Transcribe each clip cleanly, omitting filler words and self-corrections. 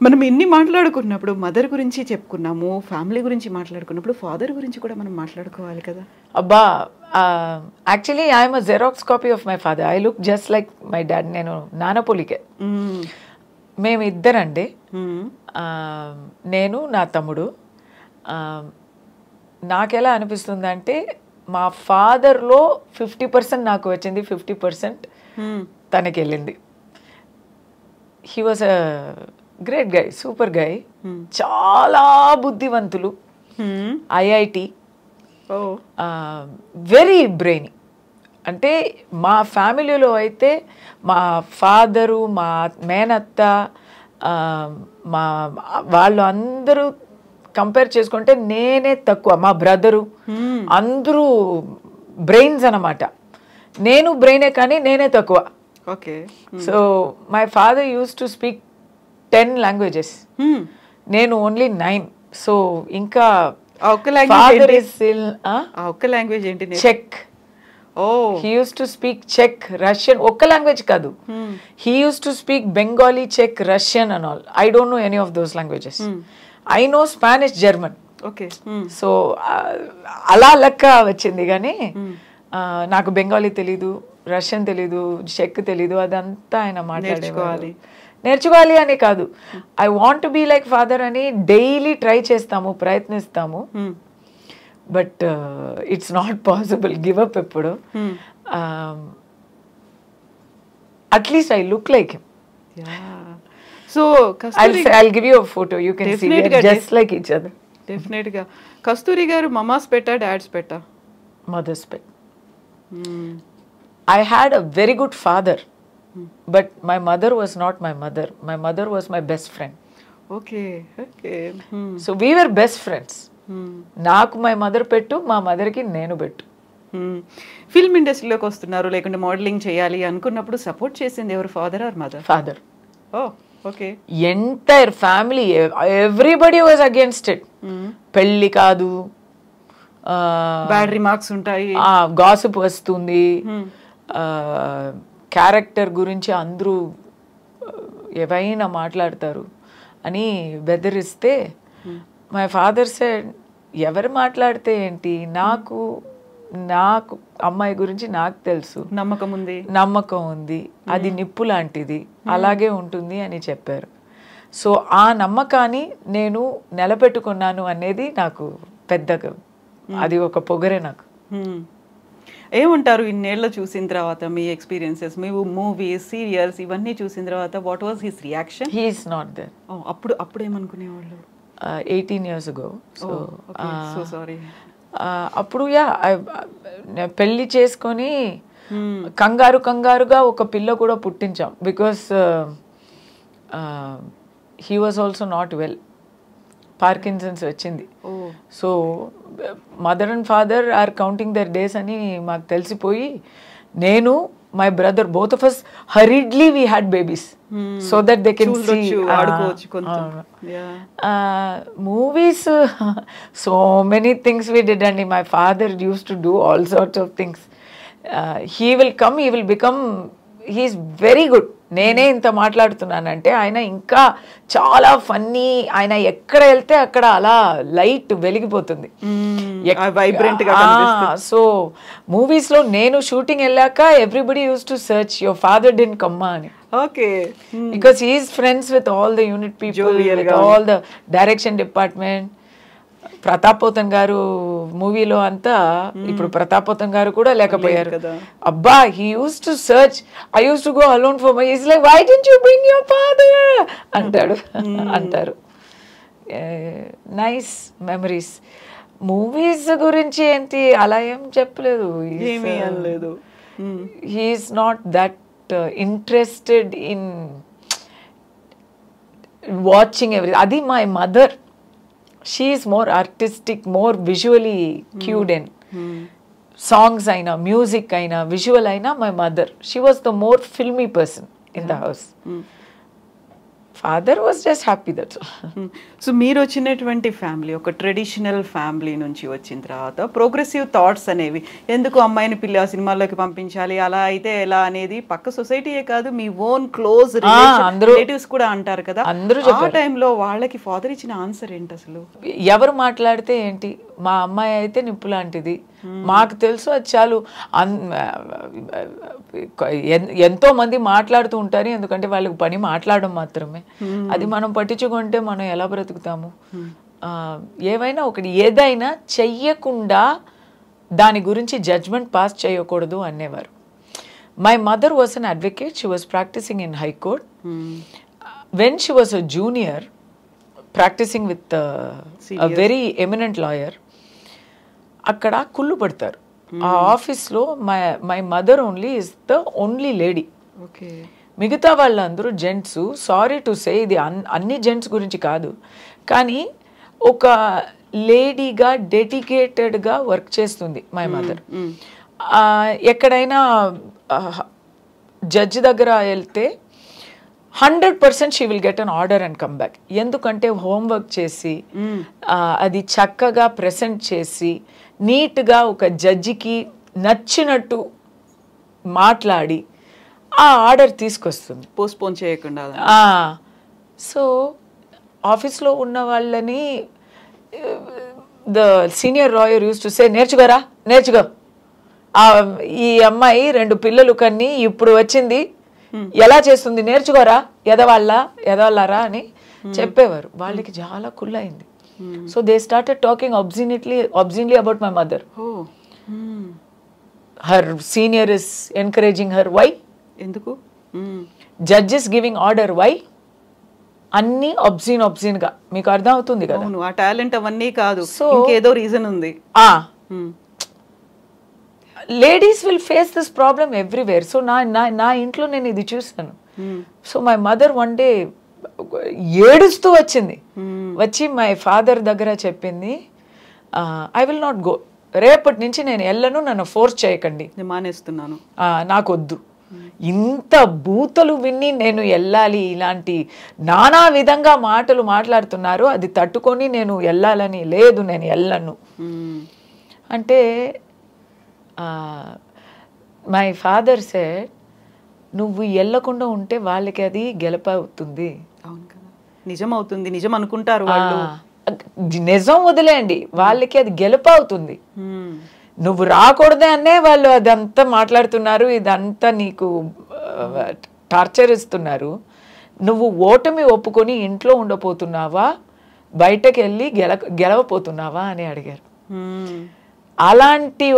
మనం ఇన్ని మాట్లాడుకున్నప్పుడు మదర్ గురించి చెప్పుకున్నాము, ఫ్యామిలీ గురించి మాట్లాడుకున్నప్పుడు ఫాదర్ గురించి కూడా మనం మాట్లాడుకోవాలి కదా. అబ్బా, actually I'm a xerox copy of my father. I look just like my dad. నేను నానపోలికే. మేమిద్దరండి, నేను నా తమ్ముడు. నాకెలా అనిపిస్తుంది అంటే మా ఫాదర్లో 50% నాకు వచ్చింది, 50% తనకి వెళ్ళింది. He was a great guy, super guy, చాలా బుద్ధివంతులు, ఐఐటి, వెరీ బ్రెయిన్. అంటే మా ఫ్యామిలీలో అయితే మా ఫాదరు, మా మేనత్త, మా వాళ్ళు అందరూ కంపేర్ చేసుకుంటే నేనే తక్కువ. మా బ్రదరు అందరూ బ్రెయిన్స్ అన్నమాట. నేను బ్రెయినే కానీ నేనే తక్కువ. Okay. So my father used to speak 10 languages. నేను ఓన్లీ 9. సో ఇంకా ఫాదర్ ఇస్ ఒక్క లాంగ్వేజ్ ఏంటి? చెక్. He used to speak Czech, Russian. ఒక్క లాంగ్వేజ్ కాదు. He used to speak Bengali, Czech, Russian and all. I don't know any of those languages. I know Spanish, German. Okay. So అలా లెక్క వచ్చింది. కానీ నాకు బెంగాలీ తెలీదు, రష్యన్ తెలీదు, చెక్ తెలీదు. అదంతా ఆయన నేర్చుకోవాలి అని కాదు. I want be like father అని డైలీ ట్రై చేస్తాము, ప్రయత్నిస్తాము. But it's not possible. Give up ఎప్పుడు. At least I look like him. So I'll give you a photo. You can see we are just like each other. Definite గా. కస్తూరి గారు Mama's పెట్టా, dad's పెట్టా? Mother's pet. I had a very good father, but my mother was not my mother. My mother was my best friend. Okay, okay. So we were best friends. నాకు my mother pet, మా మదర్కి నేను పెట్టు. Film ఇండస్ట్రీలోకి వస్తున్నారు, లేకుంటే modelling చేయాలి అనుకున్నప్పుడు సపోర్ట్ చేసింది ఎవరు, father or mother? Father. Oh okay. Entire family, everybody was against it. పెళ్ళి కాదు, బ్యాడ్ రిమార్క్స్ ఉంటాయి, గాసిప్ వస్తుంది, క్యారెక్టర్ గురించి అందరూ ఏవైనా మాట్లాడతారు అని బెదిరిస్తే మై ఫాదర్ సెడ్, ఎవరు మాట్లాడితే ఏంటి, నాకు అమ్మాయి గురించి నాకు తెలుసు, నమ్మకం ఉంది, అది నిప్పు లాంటిది, అలాగే ఉంటుంది అని చెప్పారు. సో ఆ నమ్మకాన్ని నేను నిలబెట్టుకున్నాను అనేది నాకు పెద్దగా, అది ఒక పొగరే నాకు. ఏమంటారు ఇన్నేళ్ళ చూసిన తర్వాత మీ ఎక్స్పీరియన్సెస్, మీ మూవీస్, సీరియల్స్ ఇవన్నీ చూసిన తర్వాత what was his reaction? He is not there. అప్పుడు ఏమనుకునేవాళ్ళు? 18 years ago. So sorry. అప్పుడు పెళ్ళి చేసుకొని కంగారుగా ఒక పిల్ల కూడా పుట్టించాం. Because he was also not well, Parkinson's వచ్చింది. So mother and father are counting their days అని మాకు తెలిసిపోయి, నేను my brother both of us hurriedly we had babies so that they can see movies. So many things we did, and my father used to do all sorts of things. He will come, he will become, he is very good. నేనే ఇంత మాట్లాడుతున్నానంటే ఆయన ఇంకా చాలా funny. ఆయన ఎక్కడ వెళ్తే అక్కడ అలా లైట్ వెలిగిపోతుంది, వైబ్రెంట్ గా. సో మూవీస్ లో నేను షూటింగ్ వెళ్ళాక everybody use to search your father didn't come అని. Okay. Because he is friends with all the unit people, with all the direction department. Pratap Pothan garu మూవీలో అంతా, ఇప్పుడు ప్రతాప్ పోతన్ గారు కూడా లేకపోయారు. అబ్బా, he use to search. I use to go alone for my, is like, why didn't you bring your father అంటారు. Nice memories. Movies గురించి ఏంటి అలా ఏం చెప్పలేదు, he is not that interested in watching every. అది my mother. She is more artistic, more visually cued in. Songs aina, music aina, visual aina, my mother. She was the more filmy person in the house. Father was just happy that's. So మీరు వచ్చినటువంటి family ఒక traditional family నుంచి వచ్చిన తర్వాత progressive thoughts అనేవి, ఎందుకు అమ్మాయిని పిల్ల సినిమాల్లోకి పంపించాలి, అలా అయితే ఎలా అనేది పక్క సొసైటీయే కాదు మీ ఓన్ క్లోజ్ రిలేటివ్స్ కూడా అంటారు కదా. ఆ టైంలో వాళ్ళకి ఫాదర్ ఇచ్చిన ఆన్సర్ ఏంటి అసలు? ఎవరు మాట్లాడితే ఏంటి, మా అమ్మాయి అయితే నిప్పు లాంటిది, మాకు తెలుసు అది చాలు. ఎంతో మంది మాట్లాడుతూ ఉంటారు, ఎందుకంటే వాళ్ళకి పని మాట్లాడడం మాత్రమే. అది మనం పట్టించుకుంటే మనం ఎలా బ్రతుకుతాము? ఏవైనా ఒకటి ఏదైనా చెయ్యకుండా దాని గురించి జడ్జ్మెంట్ పాస్ చేయకూడదు అనేవారు. My mother was an advocate, she was practising in high court. When she was a junior practising with a very eminent lawyer, అక్కడ కుళ్ళు పడతారు. ఆ ఆఫీస్లో my mother only is the only lady. మిగతా వాళ్ళందరూ జెంట్స్. సారీ టు సే, ఇది అన్ని gents గురించి కాదు, కానీ ఒక లేడీగా డెడికేటెడ్గా వర్క్ చేస్తుంది మై మదర్. ఎక్కడైనా జడ్జి దగ్గర వెళ్తే 100% she will get an order and come back. ఎందుకంటే హోంవర్క్ చేసి అది చక్కగా ప్రెజెంట్ చేసి నీట్గా ఒక జడ్జికి నచ్చినట్టు మాట్లాడి ఆ ఆర్డర్ తీసుకొస్తుంది, పోస్ట్పోన్ చేయకుండా. సో ఆఫీస్లో ఉన్న వాళ్ళని the senior lawyer use to say, నేర్చుకోరా నేర్చుకో, ఈ అమ్మాయి 2 పిల్లలు కన్ని ఇప్పుడు వచ్చింది, ఎలా చేస్తుంది నేర్చుకోరా, ఎదవాళ్ళరా అని చెప్పేవారు. వాళ్ళకి చాలా కుళ్ళైంది. So they started talking obscenely about my mother. Her senior is encouraging her. Why? ఎందుకు? Judge is giving order. Why? అన్ని obscene గా. మీకు అర్థం అవుతుంది కదా? ఆ టాలెంట్ అవన్నీ కాదు, ఇంకేదో రీజన్ ఉంది. Ladies will face this problem everywhere. So నా ఇంట్లో నేను ఇది చూసాను. So my mother one day ఏడుస్తూ వచ్చింది, వచ్చి మై ఫాదర్ దగ్గర చెప్పింది, ఐ విల్ నాట్ గో, రేపటి నుంచి నేను వెళ్ళను, నన్ను ఫోర్స్ చేయకండి, మానేస్తున్నాను, నాకు వద్దు. ఇంత బూతలు విని నేను వెళ్ళాలి, ఇలాంటి నానా విధంగా మాటలు మాట్లాడుతున్నారు, అది తట్టుకొని నేను వెళ్ళాలని లేదు, నేను వెళ్ళను అంటే మై ఫాదర్ సెడ్, నువ్వు వెళ్ళకుండా ఉంటే వాళ్ళకి అది గెలుపవుతుంది. అవును కదా, నిజం అవుతుంది, నిజం అనుకుంటారు వాళ్ళు. నిజం వదిలేయండి, వాళ్ళకి అది గెలుపవుతుంది. నువ్వు రాకూడదే అనే వాళ్ళు అదంతా మాట్లాడుతున్నారు, ఇదంతా నీకు టార్చర్ ఇస్తున్నారు. నువ్వు ఓటమి ఒప్పుకొని ఇంట్లో ఉండపోతున్నావా, బయటకు వెళ్ళి గెలవపోతున్నావా అని అడిగారు. అలాంటి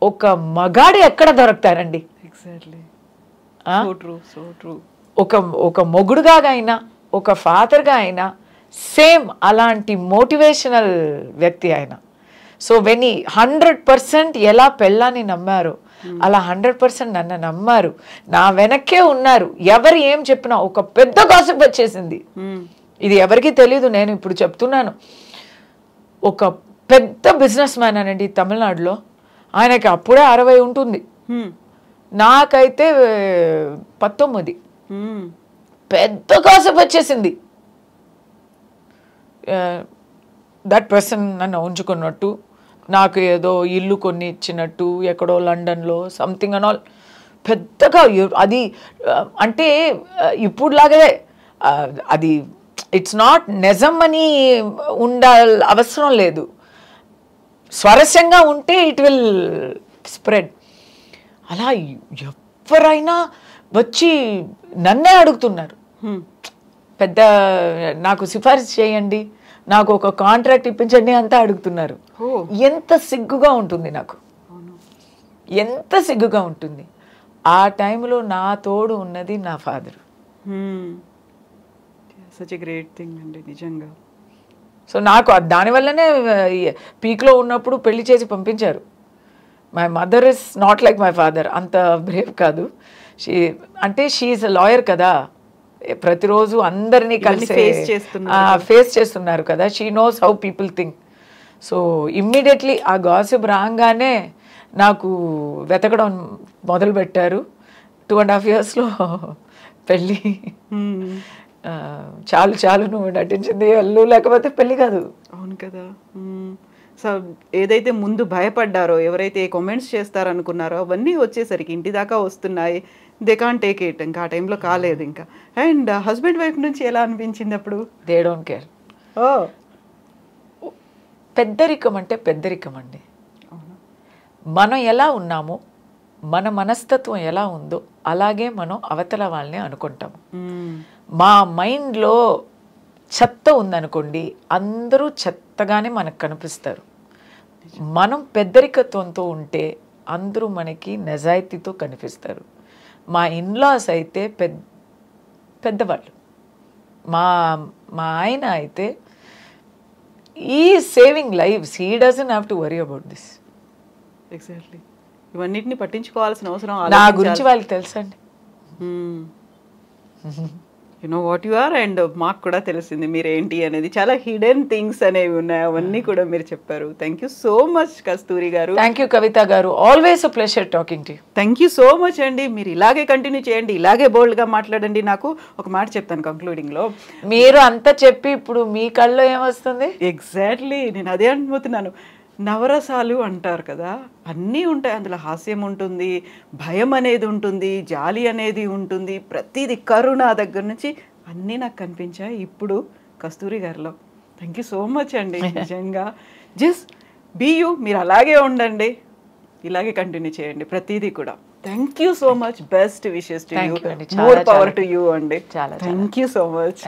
ఒక మగాడు ఎక్కడ దొరుకుతారండి? ఎగ్జాక్ట్లీ, ఒక మొగుడుగా అయినా ఒక ఫాదర్గా అయినా సేమ్ అలాంటి మోటివేషనల్ వ్యక్తి ఆయన. సో వెన్ 100% ఎలా పెళ్ళాన్ని నమ్మారు, అలా 100% నన్ను నమ్మారు, నా వెనక్కే ఉన్నారు. ఎవరు ఏం చెప్పినా ఒక పెద్ద గాసిప్ వచ్చేసింది. ఇది ఎవరికీ తెలీదు, నేను ఇప్పుడు చెప్తున్నాను. ఒక పెద్ద బిజినెస్ మ్యాన్ అనండి తమిళనాడులో, ఆయనకి అప్పుడే 60 ఉంటుంది, నాకైతే 19. పెద్ద గాసిప్ వచ్చేసింది. దట్ పర్సన్ నన్ను ఉంచుకున్నట్టు, నాకు ఏదో ఇల్లు కొన్ని ఇచ్చినట్టు, ఎక్కడో లండన్లో సంథింగ్ అండ్ ఆల్. పెద్దగా అది అంటే ఇప్పుడులాగే అది ఇట్స్ నాట్ నిజం అని అవసరం లేదు. స్వరస్యంగా ఉంటే ఇట్ విల్ స్ప్రెడ్. అలా ఎవరైనా వచ్చి నన్నే అడుగుతున్నారు, పెద్ద నాకు సిఫారసు చేయండి, నాకు ఒక కాంట్రాక్ట్ ఇప్పించండి అంతా అడుగుతున్నారు. ఎంత సిగ్గుగా ఉంటుంది నాకు, ఎంత సిగ్గుగా ఉంటుంది. ఆ టైంలో నా తోడు ఉన్నది నా father. Such a great thing అండి నిజంగా. సో నాకు దానివల్లనే పీక్లో ఉన్నప్పుడు పెళ్లి చేసి పంపించారు. My mother is not like my father, అంత బ్రేవ్ కాదు. అంటే షీ ఈజ్ అ లాయర్ కదా, ప్రతిరోజు అందరినీ కలిసి ఫేస్ చేస్తున్నారు కదా, she knows how people think. So immediately ఆ గాసిప్ రాగానే నాకు వెతకడం మొదలుపెట్టారు. 2.5 yearsలో పెళ్ళి. చాలు చాలు నువ్వు నటించింది అల్లు లేకపోతే పెళ్లి కాదు. అవును కదా. సో ఏదైతే ముందు భయపడ్డారో, ఎవరైతే కామెంట్స్ చేస్తారనుకున్నారో అవన్నీ వచ్చేసరికి ఇంటి దాకా వస్తున్నాయి. They can take it. ఇంకా ఆ టైంలో కాలేదు ఇంకా. అండ్ హస్బెండ్ వైఫ్ నుంచి ఎలా అనిపించింది అప్పుడు? They don't care. ఓ పెద్దరికం అంటే పెద్దరికం అండి. మనం ఎలా ఉన్నామో, మన మనస్తత్వం ఎలా ఉందో అలాగే మనం అవతల వాళ్ళని అనుకుంటాము. మా మైండ్లో చెత్త ఉందనుకోండి, అందరూ చెత్తగానే మనకు కనిపిస్తారు. మనం పెద్దరికత్వంతో ఉంటే అందరూ మనకి నిజాయితీతో కనిపిస్తారు. మా ఇన్లాస్ అయితే పెద్దవాళ్ళు. మా ఆయన అయితే ఈ saving lives, he doesn't have to worry about this. Exactly. ఇవన్నిటిని పట్టించుకోవాల్సిన అవసరం నా గురించి వాళ్ళకి తెలుసండి. You know what you are. And మాకు కూడా తెలిసింది మీరేంటి అనేది. చాలా హిడెన్ థింగ్స్ అనేవి ఉన్నాయి, అవన్నీ కూడా మీరు చెప్పారు. థ్యాంక్ యూ సో మచ్ కస్తూరి గారు. థ్యాంక్ యూ కవిత గారు. Always a pleasure talking to you. Thank you so much అండి. మీరు ఇలాగే కంటిన్యూ చేయండి, ఇలాగే బోల్డ్గా మాట్లాడండి. నాకు ఒక మాట చెప్తాను కంక్లూడింగ్లో. మీరు అంతా చెప్పి ఇప్పుడు మీ కళ్ళలో ఏమొస్తుంది? ఎగ్జాక్ట్లీ, నేను అదే అనుకుంటున్నాను. నవరసాలు అంటారు కదా, అన్నీ ఉంటాయి అందులో. హాస్యం ఉంటుంది, భయం అనేది ఉంటుంది, జాలి అనేది ఉంటుంది, ప్రతిదీ కరుణ దగ్గర నుంచి అన్నీ నాకు కనిపించాయి ఇప్పుడు కస్తూరి గారిలో. థ్యాంక్ యూ సో మచ్ అండి. నిజంగా జస్ట్ బీ యూ. మీరు అలాగే ఉండండి, ఇలాగే కంటిన్యూ చేయండి ప్రతిదీ కూడా. Thank you so much. Best wishes to you. More power to you అండి. Thank you so much.